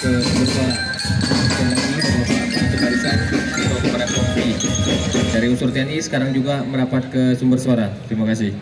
ke sumber suara. Sekali lagi Bapak Pak Barisan atau kepada Kompi dari unsur TNI sekarang juga merapat ke sumber suara. Terima kasih.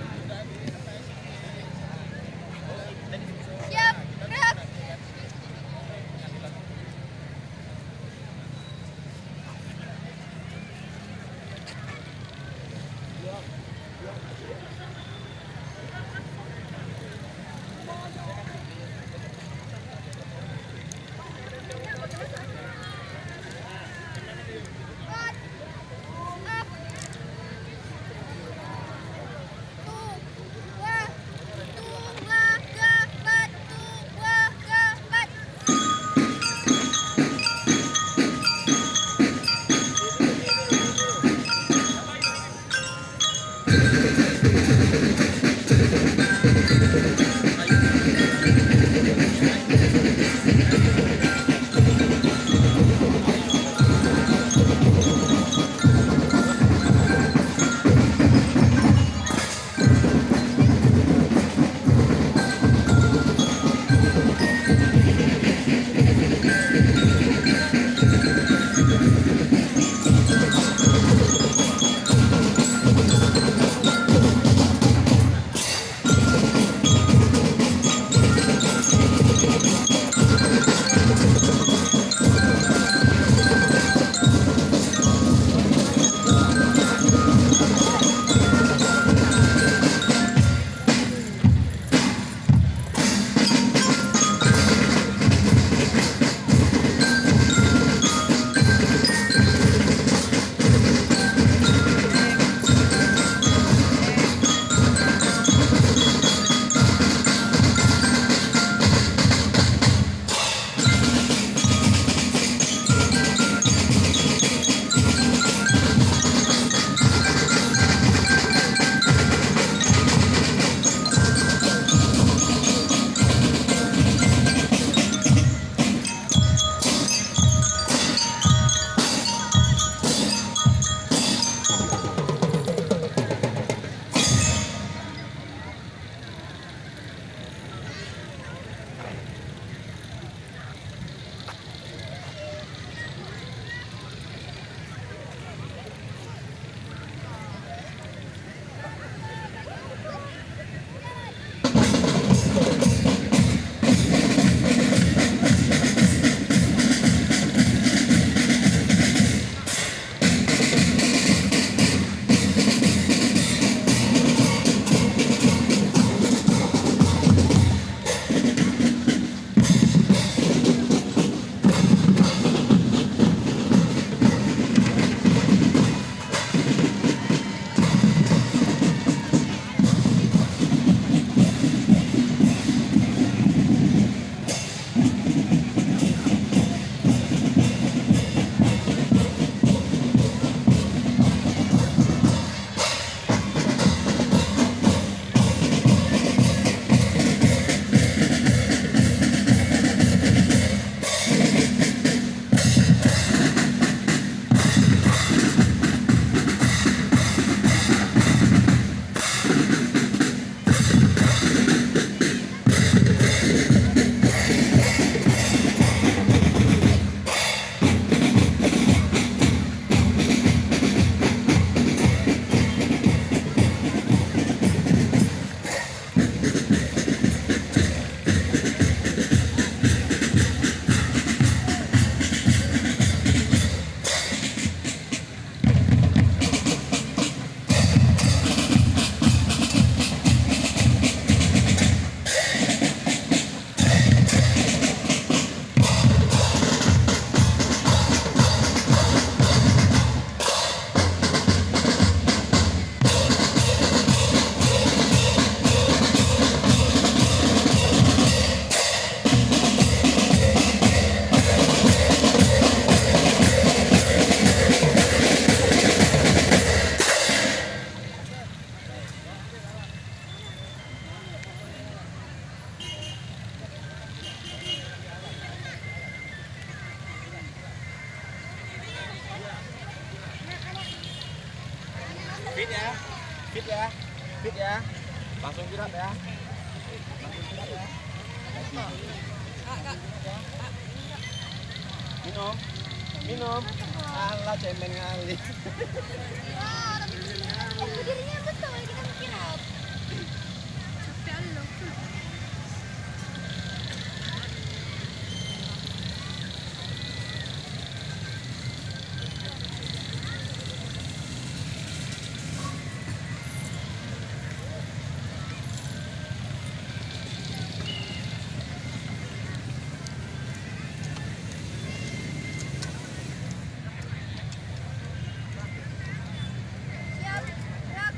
Fit ya, fit ya, fit ya. Langsung kirap ya. Langsung kirap ya. Minum. Minum. Alah cemen kali. Aku dirinya betul kita mikir apa? Capek lo. Siap, gerak.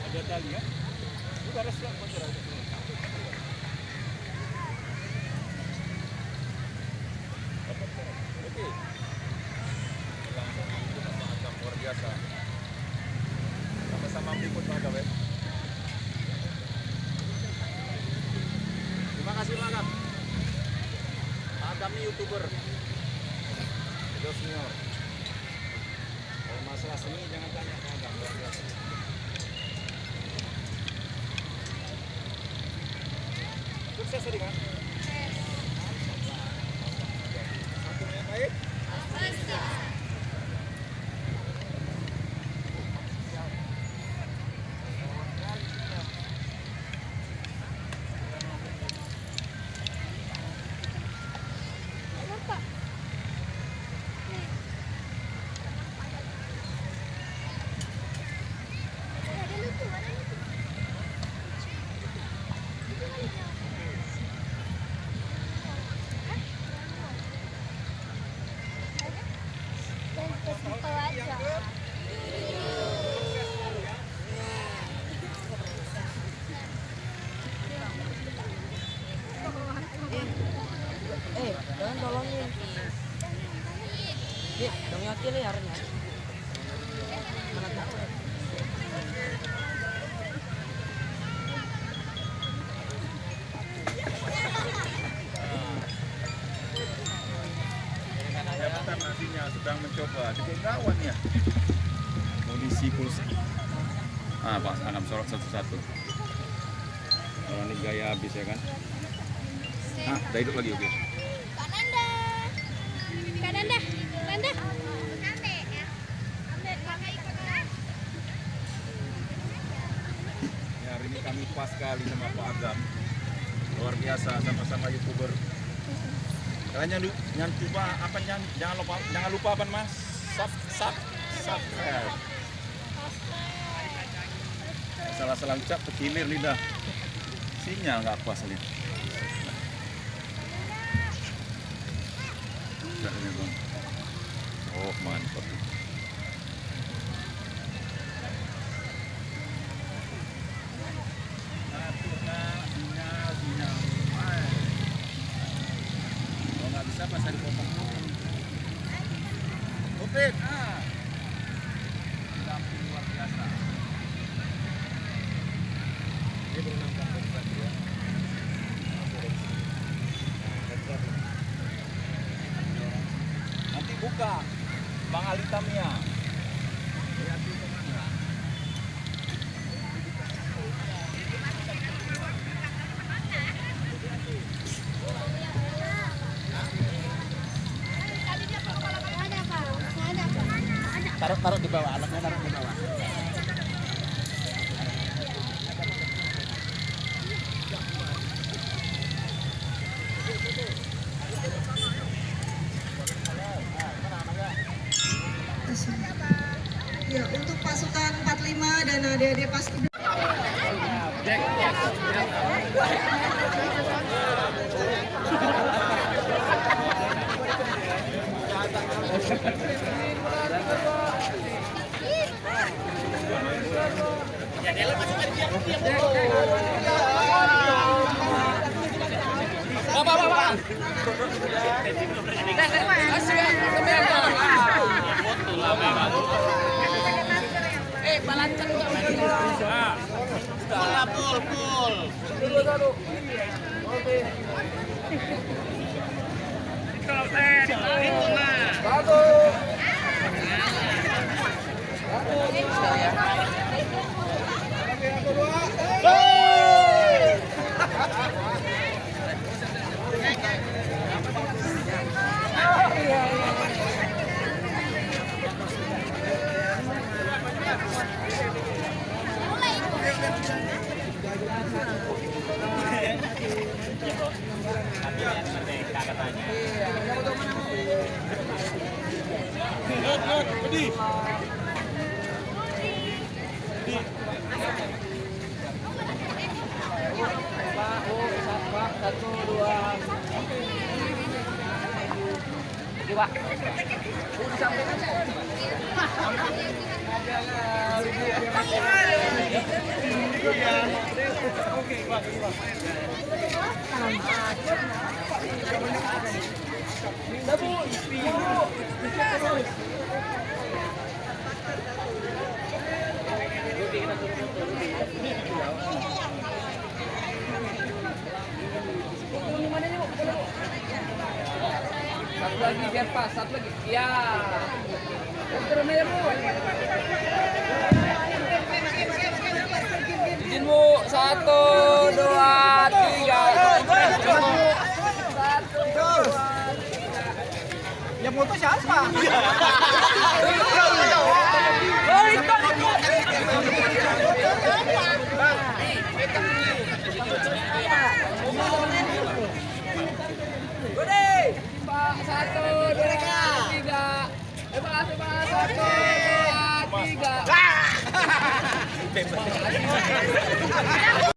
Ada tali ya? Bukan resep motor. Oke. Langsung itu nama agam luar biasa. Sama-sama berikut Pak Agam ya. Terima kasih Pak Agam. Pak Agam ini YouTuber. Video senior. Kalau masalah seni jangan tanya Pak Agam, luar biasa. Sukses tadi kan? Satunya baik. Bapak. Ada lucu, ada lucu. Itu kan lucu. Dan festival aja. Jangan tolongin. Dik, dong yakin nih harusnya. Mana tahu. Jabatan nasinya sedang mencoba di kawan ya. Kondisi pulsa. Pak Agam sorot satu-satu. Kalau ini gaya habis ya kan? Udah hidup lagi oke. Kak Nanda. Kak Nanda. Nanda. Sampai ya. Ambil kakak ikut kan? Ya, hari ini kami pas sekali sama Pak Agam. Luar biasa sama-sama YouTuber. Kalian jangan lupa apa jangan lupa apa Mas? Subscribe. Salah-salah ucap kekilir lidah. Sinyal nggak pas nih. Udah ini Bang. Oh mantap. Sinyal. Kalau nggak bisa pas hari potong. Upin, Damping luar biasa. Dia berenang kan ya. Nanti buka Bang Ali Tamia. Lihat di kemana. Ada apa? Ada apa? Taruh di bawah, anaknya taruh di bawah. Ya, untuk pasukan 45 dan adik-adik paski Bapak. Satu lagi biar pas, satu lagi. Ya. Terus ya, Bu. Izin, Bu. 1, 2, 3. Yang moto siapa? Pak, 1, 2, 3. Bebas, 1, 2, 3.